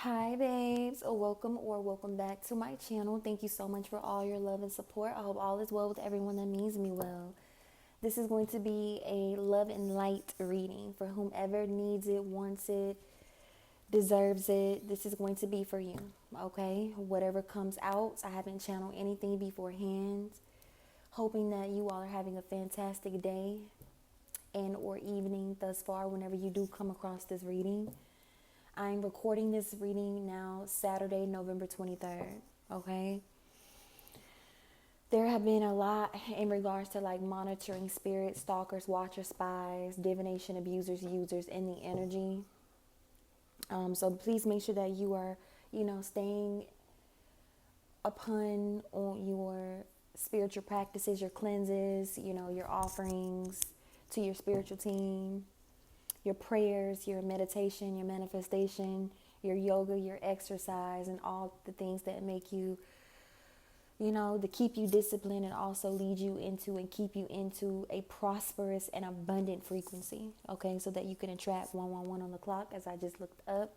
Hi babes, welcome back to my channel. Thank you so much for all your love and support. I hope all is well with everyone that means me well. This is going to be a love and light reading for whomever needs it, wants it, deserves it. This is going to be for you, okay? Whatever comes out, I haven't channeled anything beforehand. Hoping that you all are having a fantastic day and or evening thus far whenever you do come across this reading. I'm recording this reading now, Saturday, November 23rd, okay? There have been a lot in regards to like monitoring spirits, stalkers, watchers, spies, divination, abusers, users in the energy. So please make sure that you are, staying upon on your spiritual practices, your cleanses, your offerings to your spiritual team, your prayers, your meditation, your manifestation, your yoga, your exercise, and all the things that make you, to keep you disciplined and also lead you into and keep you into a prosperous and abundant frequency. Okay, so that you can attract 111 on the clock, as I just looked up.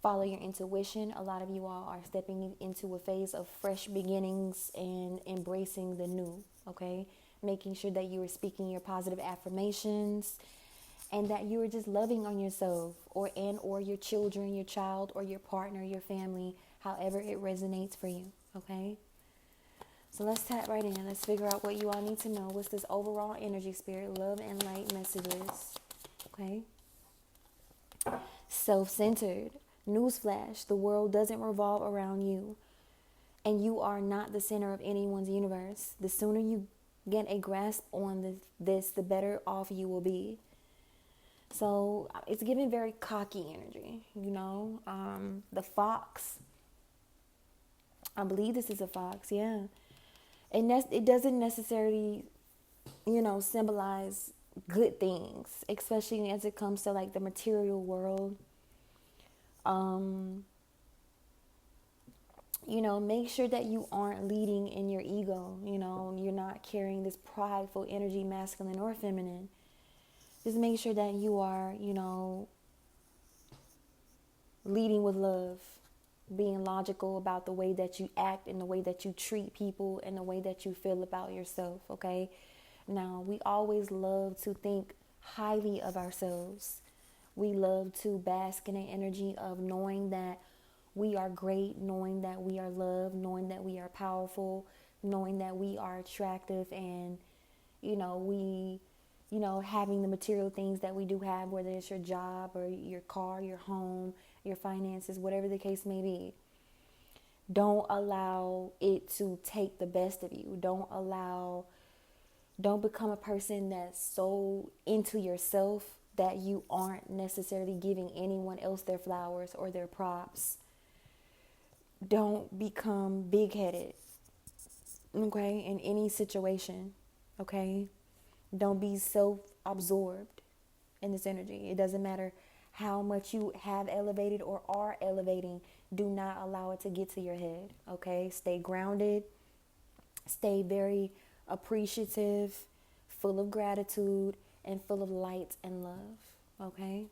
Follow your intuition. A lot of you all are stepping into a phase of fresh beginnings and embracing the new. Okay, making sure that you are speaking your positive affirmations and that you are just loving on yourself or your children, your child, or your partner, your family, however it resonates for you, okay? So let's tap right in. Let's figure out what you all need to know. What's this overall energy, spirit, love, and light messages, okay? Self-centered. Newsflash, the world doesn't revolve around you, and you are not the center of anyone's universe. The sooner you get a grasp on this, the better off you will be. So it's giving very cocky energy, the fox. I believe this is a fox, yeah. And it doesn't necessarily, symbolize good things, especially as it comes to like the material world. Make sure that you aren't leading in your ego. You're not carrying this prideful energy, masculine or feminine. Just make sure that you are, leading with love, being logical about the way that you act and the way that you treat people and the way that you feel about yourself, okay? Now, we always love to think highly of ourselves. We love to bask in an energy of knowing that we are great, knowing that we are loved, knowing that we are powerful, knowing that we are attractive, and, having the material things that we do have, whether it's your job or your car, your home, your finances, whatever the case may be. Don't allow it to take the best of you. Don't become a person that's so into yourself that you aren't necessarily giving anyone else their flowers or their props. Don't become big-headed, okay, in any situation, okay? Don't be self-absorbed in this energy. It doesn't matter how much you have elevated or are elevating. Do not allow it to get to your head, okay? Stay grounded. Stay very appreciative, full of gratitude, and full of light and love, okay?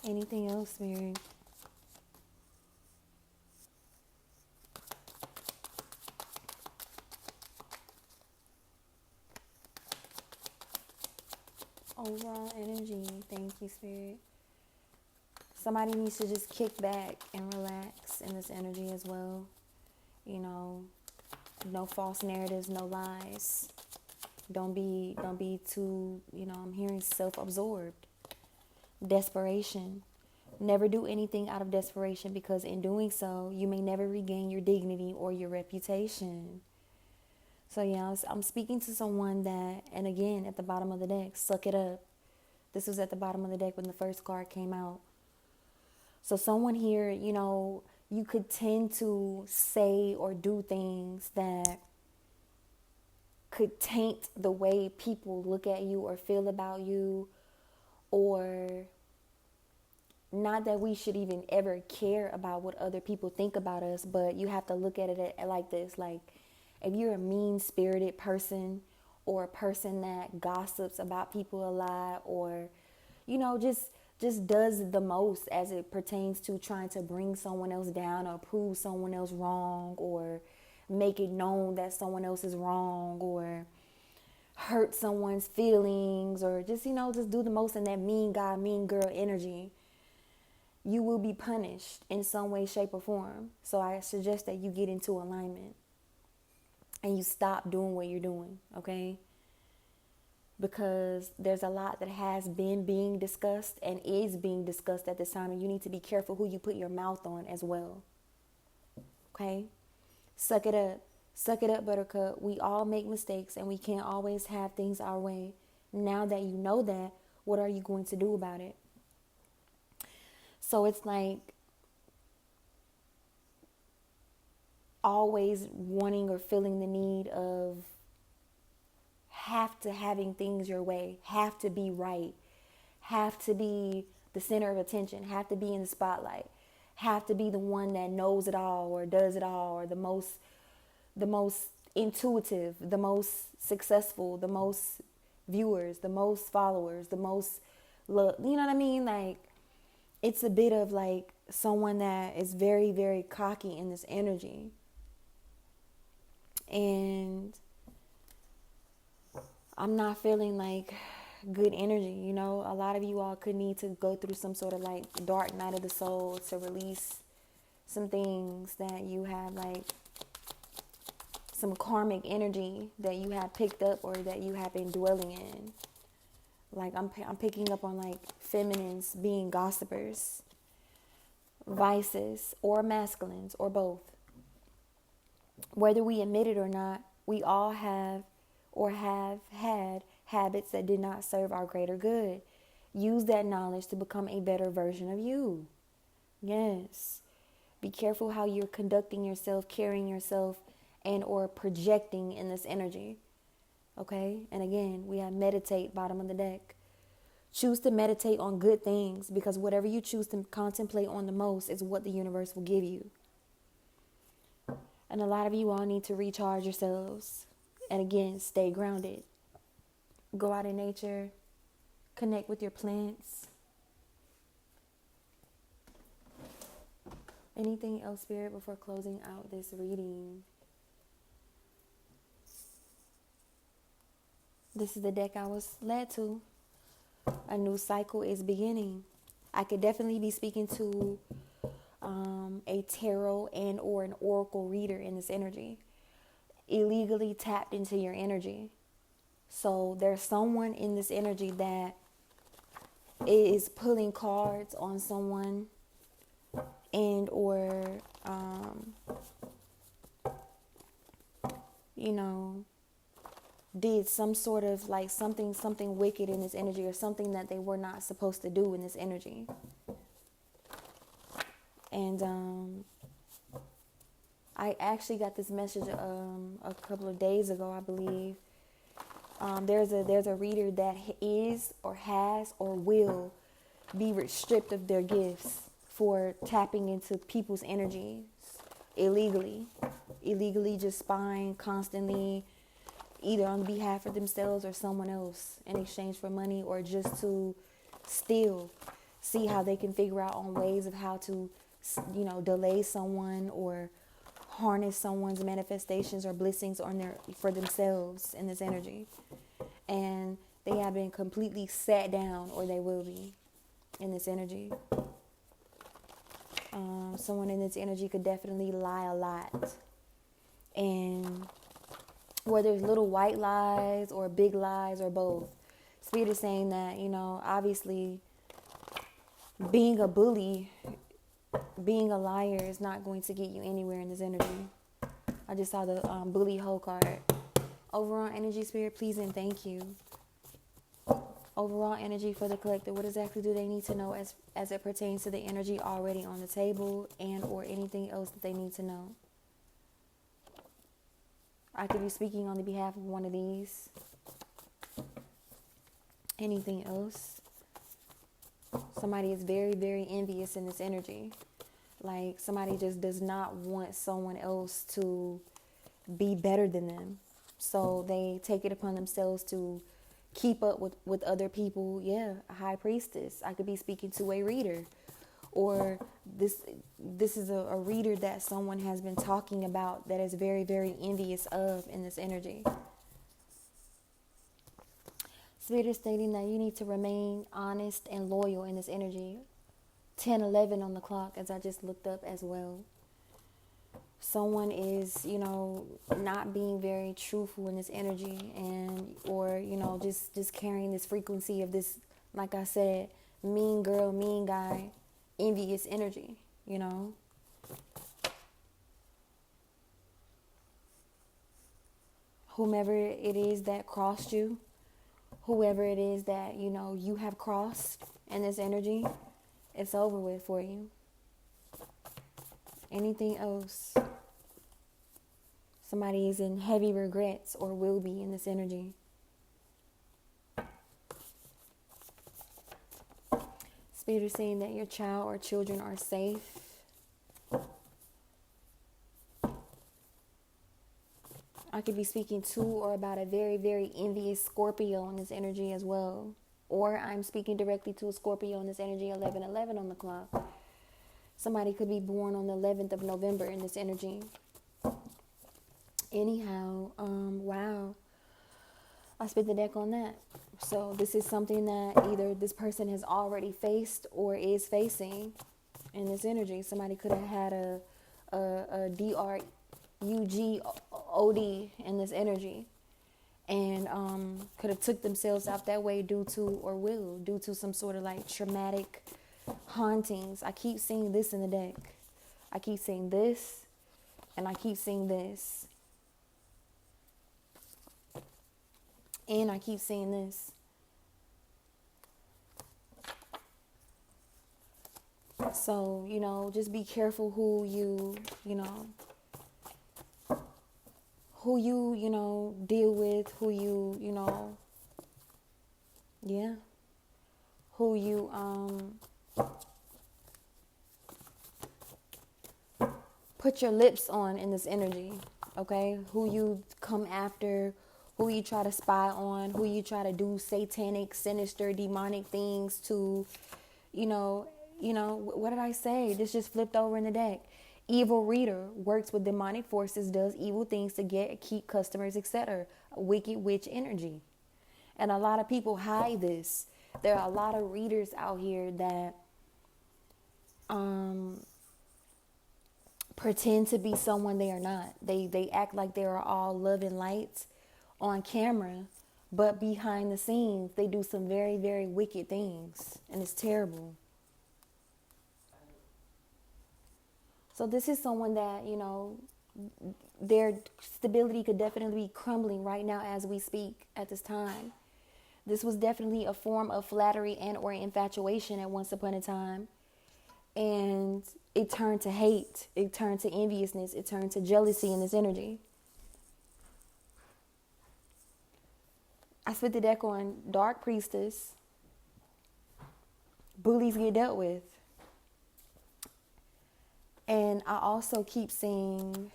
Anything else, Mary? Overall energy. Thank you, Spirit. Somebody needs to just kick back and relax in this energy as well. No false narratives, no lies. Don't be too, I'm hearing self-absorbed. Desperation. Never do anything out of desperation, because in doing so, you may never regain your dignity or your reputation. So yeah, I'm speaking to someone that, and again, at the bottom of the deck, suck it up. This was at the bottom of the deck when the first card came out. So someone here, you could tend to say or do things that could taint the way people look at you or feel about you, or not that we should even ever care about what other people think about us, but you have to look at it like this. Like, if you're a mean-spirited person or a person that gossips about people a lot, or, just just does the most as it pertains to trying to bring someone else down or prove someone else wrong or make it known that someone else is wrong or hurt someone's feelings or just, just do the most in that mean guy, mean girl energy, you will be punished in some way, shape, or form. So I suggest that you get into alignment and you stop doing what you're doing, okay? Because there's a lot that has been being discussed and is being discussed at this time, and you need to be careful who you put your mouth on as well, okay? Suck it up. Suck it up, buttercup. We all make mistakes and we can't always have things our way. Now that you know that, what are you going to do about it? So it's like always wanting or feeling the need of having things your way, have to be right, have to be the center of attention, have to be in the spotlight, have to be the one that knows it all or does it all or the most intuitive, the most successful, the most viewers, the most followers, the most love. You know what I mean? Like, it's a bit of like someone that is very, very cocky in this energy. And I'm not feeling like good energy, A lot of you all could need to go through some sort of like dark night of the soul to release some things that you have, like some karmic energy that you have picked up or that you have been dwelling in. Like I'm picking up on like feminines being gossipers, vices, or masculines, or both. Whether we admit it or not, we all have or have had habits that did not serve our greater good. Use that knowledge to become a better version of you. Yes. Be careful how you're conducting yourself, carrying yourself, and or projecting in this energy. Okay? And again, we have meditate, bottom of the deck. Choose to meditate on good things, because whatever you choose to contemplate on the most is what the universe will give you. And a lot of you all need to recharge yourselves. And again, stay grounded. Go out in nature. Connect with your plants. Anything else, Spirit, before closing out this reading? This is the deck I was led to. A new cycle is beginning. I could definitely be speaking to a tarot and or an oracle reader in this energy. Illegally tapped into your energy. So there's someone in this energy that is pulling cards on someone and or did some sort of like something wicked in this energy, or something that they were not supposed to do in this energy. And I actually got this message a couple of days ago, I believe. There's a reader that is or has or will be stripped of their gifts for tapping into people's energies illegally just spying constantly, either on behalf of themselves or someone else in exchange for money, or just to steal, see how they can figure out on ways of how to, delay someone or harness someone's manifestations or blessings for themselves in this energy. And they have been completely sat down, or they will be in this energy. Someone in this energy could definitely lie a lot. And whether it's little white lies or big lies or both, Spirit is saying that, obviously being a bully, being a liar is not going to get you anywhere in this energy. I just saw the bully hoe card. Overall energy, Spirit, please and thank you. Overall energy for the collective. What exactly do they need to know as it pertains to the energy already on the table, and or anything else that they need to know? I could be speaking on the behalf of one of these. Anything else? Somebody is very, very envious in this energy. Like somebody just does not want someone else to be better than them. So they take it upon themselves to keep up with other people. Yeah, a high priestess. I could be speaking to a reader, or this is a reader that someone has been talking about that is very, very envious of in this energy. Spirit is stating that you need to remain honest and loyal in this energy. 10:11 on the clock, as I just looked up as well. Someone is, not being very truthful in this energy, and or just carrying this frequency of this, like I said, mean girl, mean guy, envious energy. Whomever it is that crossed you, whoever it is that you have crossed in this energy, it's over with for you. Anything else, somebody is in heavy regrets or will be in this energy. Spirit is saying that your child or children are safe. I could be speaking to or about a very, very envious Scorpio in this energy as well. Or I'm speaking directly to a Scorpio in this energy, 11:11 on the clock. Somebody could be born on the 11th of November in this energy. Anyhow, wow. I spit the deck on that. So this is something that either this person has already faced or is facing in this energy. Somebody could have had a DRUGOD in this energy, and could have took themselves out that way due to some sort of like traumatic hauntings. I keep seeing this in the deck. I keep seeing this, and I keep seeing this, and I keep seeing this. So, just be careful who you deal with, who you put your lips on in this energy, okay? Who you come after, who you try to spy on, who you try to do satanic, sinister, demonic things to, what did I say? This just flipped over in the deck. Evil reader works with demonic forces, does evil things to keep customers, etc. Wicked witch energy. And a lot of people hide this. There are a lot of readers out here that pretend to be someone they are not. They act like they are all love and light on camera, but behind the scenes they do some very, very wicked things, and it's terrible. So this is someone that, their stability could definitely be crumbling right now as we speak at this time. This was definitely a form of flattery and or infatuation at once upon a time. And it turned to hate. It turned to enviousness. It turned to jealousy in this energy. I split the deck on Dark Priestess. Bullies get dealt with. And I also keep seeing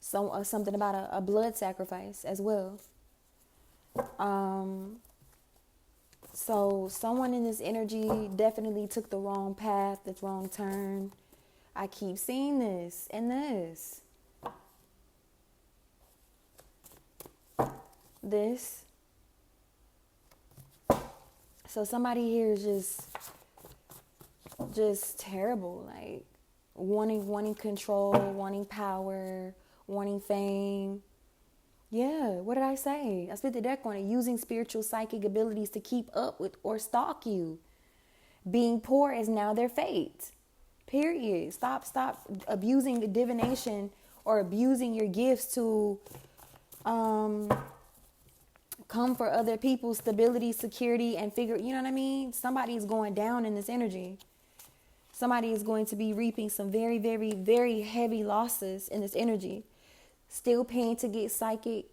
something about a blood sacrifice as well. So someone in this energy definitely took the wrong path, the wrong turn. I keep seeing this and this. This. So somebody here is just terrible, like wanting control, wanting power, wanting fame. Yeah, what did I say? I spit the deck on it. Using spiritual psychic abilities to keep up with or stalk you. Being poor is now their fate. Period. Stop abusing the divination or abusing your gifts to come for other people's stability, security, and figure, you know what I mean? Somebody is going down in this energy. Somebody is going to be reaping some very, very, very heavy losses in this energy. Still paying to get psychic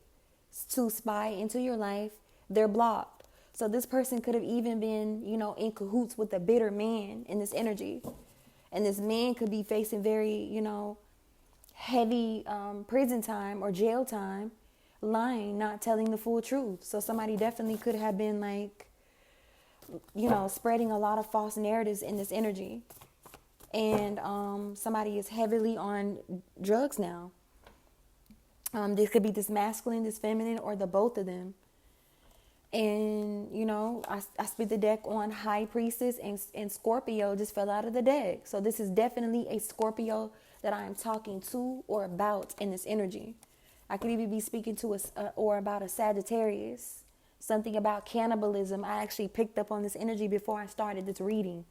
to spy into your life. They're blocked. So this person could have even been, in cahoots with a bitter man in this energy. And this man could be facing very, heavy prison time or jail time lying, not telling the full truth. So somebody definitely could have been like, spreading a lot of false narratives in this energy. And somebody is heavily on drugs now. This could be this masculine, this feminine, or the both of them. And, I split the deck on High Priestess, and Scorpio just fell out of the deck. So this is definitely a Scorpio that I am talking to or about in this energy. I could even be speaking to or about a Sagittarius. Something about cannibalism. I actually picked up on this energy before I started this reading.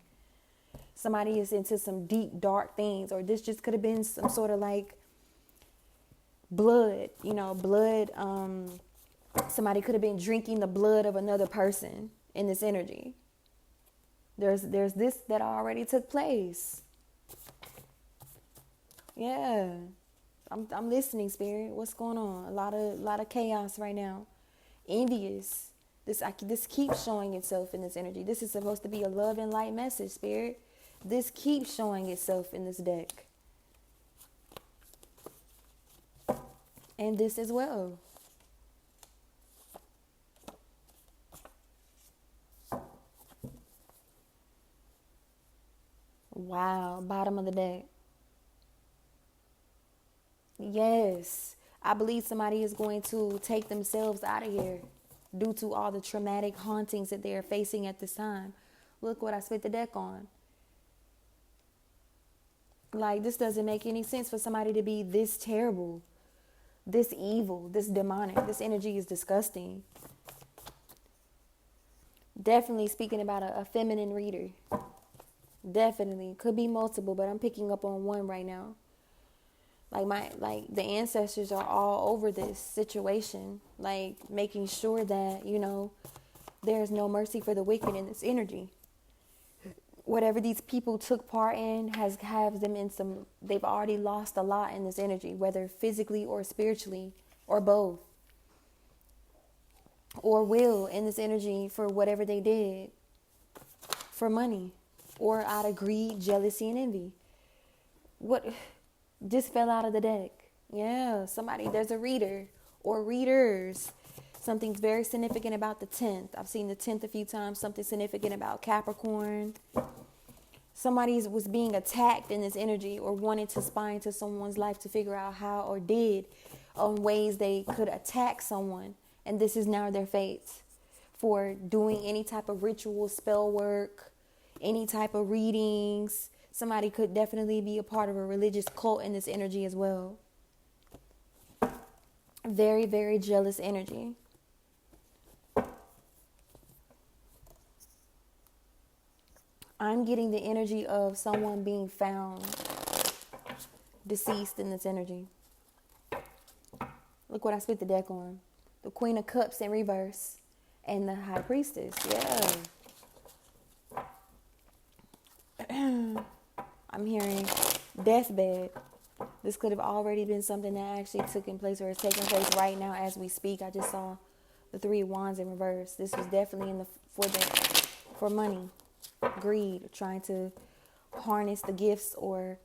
Somebody is into some deep, dark things. Or this just could have been some sort of like blood, blood. Somebody could have been drinking the blood of another person in this energy. There's this that already took place. Yeah. I'm listening, Spirit. What's going on? A lot of chaos right now. Envious. This keeps showing itself in this energy. This is supposed to be a love and light message, Spirit. This keeps showing itself in this deck. And this as well. Wow, bottom of the deck. Yes, I believe somebody is going to take themselves out of here due to all the traumatic hauntings that they are facing at this time. Look what I split the deck on. Like, this doesn't make any sense for somebody to be this terrible, this evil, this demonic. This energy is disgusting. Definitely speaking about a feminine reader. Definitely. Could be multiple, but I'm picking up on one right now. Like the ancestors are all over this situation, like making sure that, there's no mercy for the wicked in this energy. Whatever these people took part in has them in they've already lost a lot in this energy, whether physically or spiritually or both, or will in this energy for whatever they did for money or out of greed, jealousy, and envy. What just fell out of the deck? Yeah, there's a reader or readers. Something's very significant about the 10th. I've seen the 10th a few times. Something significant about Capricorn. Somebody was being attacked in this energy or wanted to spy into someone's life to figure out how or did on ways they could attack someone. And this is now their fate for doing any type of ritual, spell work, any type of readings. Somebody could definitely be a part of a religious cult in this energy as well. Very, very jealous energy. I'm getting the energy of someone being found deceased in this energy. Look what I split the deck on. The Queen of Cups in reverse and the High Priestess. Yeah. I'm hearing deathbed. This could have already been something that actually took in place or is taking place right now as we speak. I just saw the Three of Wands in reverse. This was definitely for money, greed, trying to harness the gifts or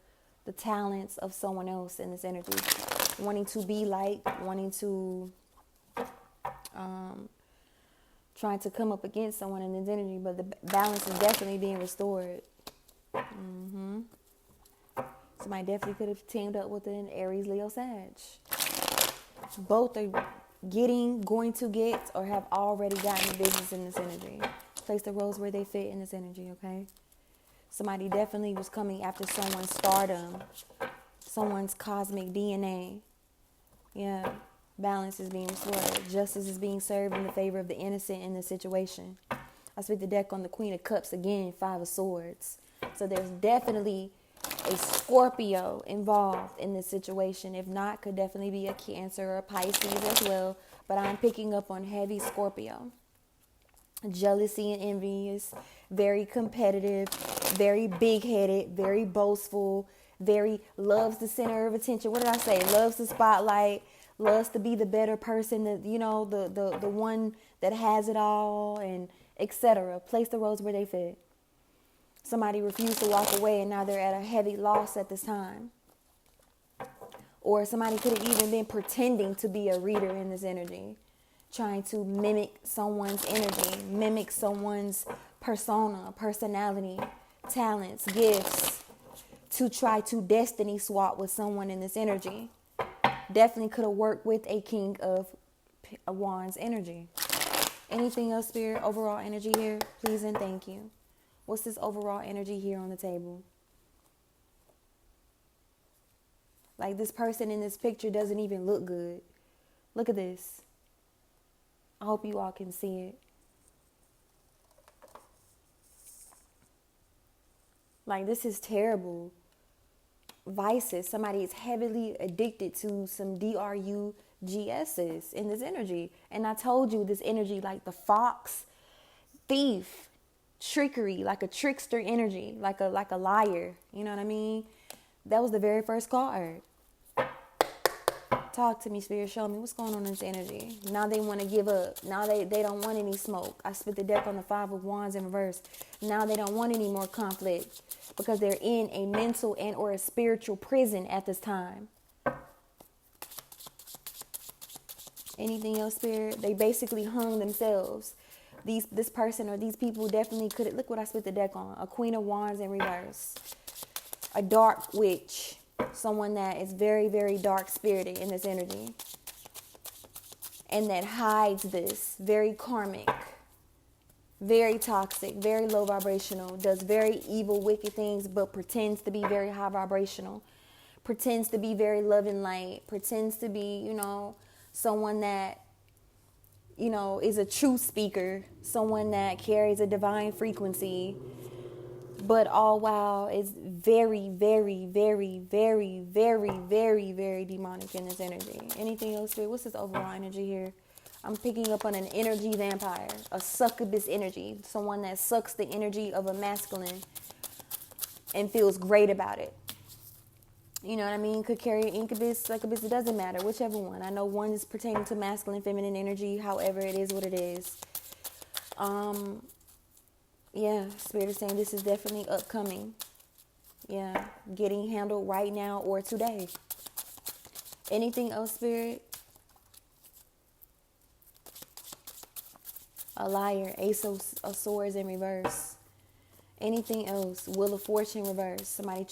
the talents of someone else in this energy, wanting to be like, wanting to trying to come up against someone in this energy, but the balance is definitely being restored. Somebody definitely could have teamed up with an Aries, Leo, Sag. Both are going to get, or have already gotten the business in this energy. Place the roles where they fit in this energy, okay? Somebody definitely was coming after someone's stardom, someone's cosmic DNA. Yeah, balance is being restored. Justice is being served in the favor of the innocent in this situation. I split the deck on the Queen of Cups again, Five of Swords. So there's definitely a Scorpio involved in this situation. If not, could definitely be a Cancer or a Pisces as well. But I'm picking up on heavy Scorpio. Jealousy and envy is very competitive, very big-headed, very boastful, very loves the center of attention. What did I say? Loves the spotlight, loves to be the better person, the one that has it all, and etc. Place the roles where they fit. Somebody refused to walk away, and now they're at a heavy loss at this time. Or somebody could have even been pretending to be a reader in this energy, trying to mimic someone's energy, mimic someone's persona, personality, talents, gifts, to try to destiny swap with someone in this energy. Definitely could have worked with a King of Wands energy. Anything else, Spirit? Overall energy here, please and thank you. What's this overall energy here on the table? Like, this person in this picture doesn't even look good. Look at this. I hope you all can see it. Like, this is terrible. Vices. Somebody is heavily addicted to some DRUGSs in this energy. And I told you this energy, like the fox, thief, trickery, like a trickster energy, like a liar. You know what I mean? That was the very first card. Talk to me, Spirit. Show me what's going on in this energy. Now they want to give up. Now they don't want any smoke. I spit the deck on the 5 of Wands in reverse. Now they don't want any more conflict because they're in a mental and or a spiritual prison at this time. Anything else, Spirit? They basically hung themselves. This person or these people definitely could. Look what I spit the deck on. A Queen of Wands in reverse. A dark witch. Someone that is very, very dark spirited in this energy. And that hides this. Very karmic. Very toxic. Very low vibrational. Does very evil, wicked things, but pretends to be very high vibrational. Pretends to be very love and light. Pretends to be, someone that, is a truth speaker. Someone that carries a divine frequency. But all while it's very, very, very, very, very, very, very demonic in this energy. Anything else, Spirit? What's this overall energy here? I'm picking up on an energy vampire, a succubus energy, someone that sucks the energy of a masculine and feels great about it. You know what I mean? Could carry incubus, succubus, it doesn't matter, whichever one. I know one is pertaining to masculine, feminine energy, however it is what it is. Yeah, Spirit is saying this is definitely upcoming. Yeah, getting handled right now or today. Anything else, Spirit? A liar, Ace of Swords in reverse. Anything else? Wheel of Fortune reverse. Somebody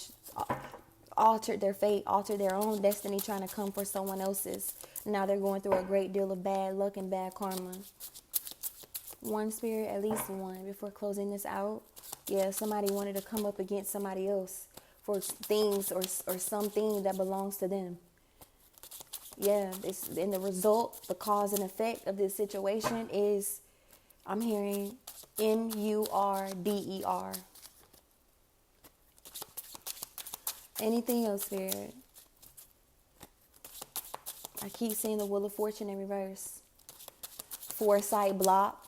altered their fate, altered their own destiny, trying to come for someone else's. Now they're going through a great deal of bad luck and bad karma. One, Spirit, at least one, before closing this out. Yeah, somebody wanted to come up against somebody else for things or something that belongs to them. Yeah, and the result, the cause and effect of this situation is, I'm hearing MURDER. Anything else, Spirit? I keep seeing the Wheel of Fortune in reverse. Foresight blocked.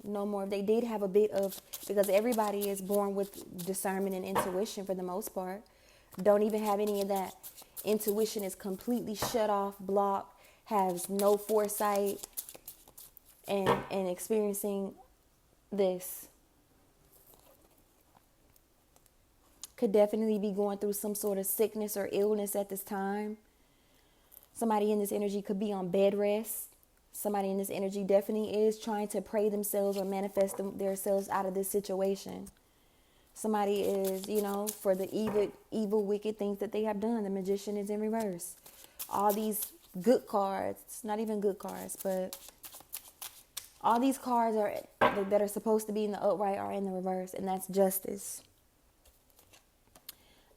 No more. They did have a bit of, because everybody is born with discernment and intuition for the most part. Don't even have any of that. Intuition is completely shut off, blocked, has no foresight, and experiencing this. Could definitely be going through some sort of sickness or illness at this time. Somebody in this energy could be on bed rest. Somebody in this energy definitely is trying to pray themselves or manifest themselves out of this situation. Somebody is, for the evil, wicked things that they have done. The Magician is in reverse. All these good cards, not even good cards, but all these cards that are supposed to be in the upright are in the reverse, and that's justice.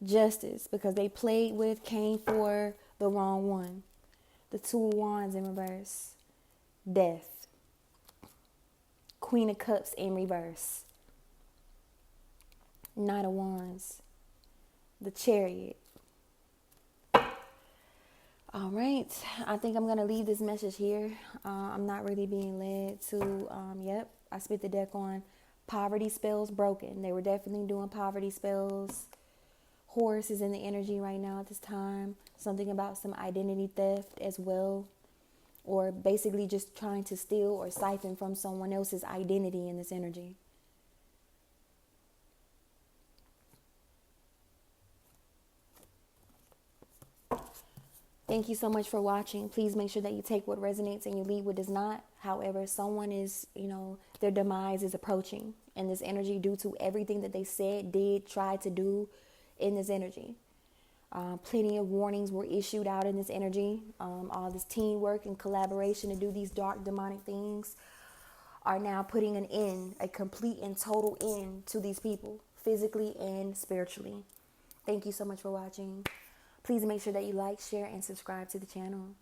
Justice, because they played with, came for the wrong one. The Two of Wands in reverse. Death. Queen of Cups in reverse. Knight of Wands. The Chariot. All right. I think I'm going to leave this message here. I'm not really being led to, I spit the deck on poverty spells broken. They were definitely doing poverty spells. Horus is in the energy right now at this time. Something about some identity theft as well. Or basically just trying to steal or siphon from someone else's identity in this energy. Thank you so much for watching. Please make sure that you take what resonates and you leave what does not. However, someone is, their demise is approaching in this energy due to everything that they said, did, tried to do in this energy. Plenty of warnings were issued out in this energy. All this teamwork and collaboration to do these dark demonic things are now putting an end, a complete and total end to these people, physically and spiritually. Thank you so much for watching. Please make sure that you like, share, and subscribe to the channel.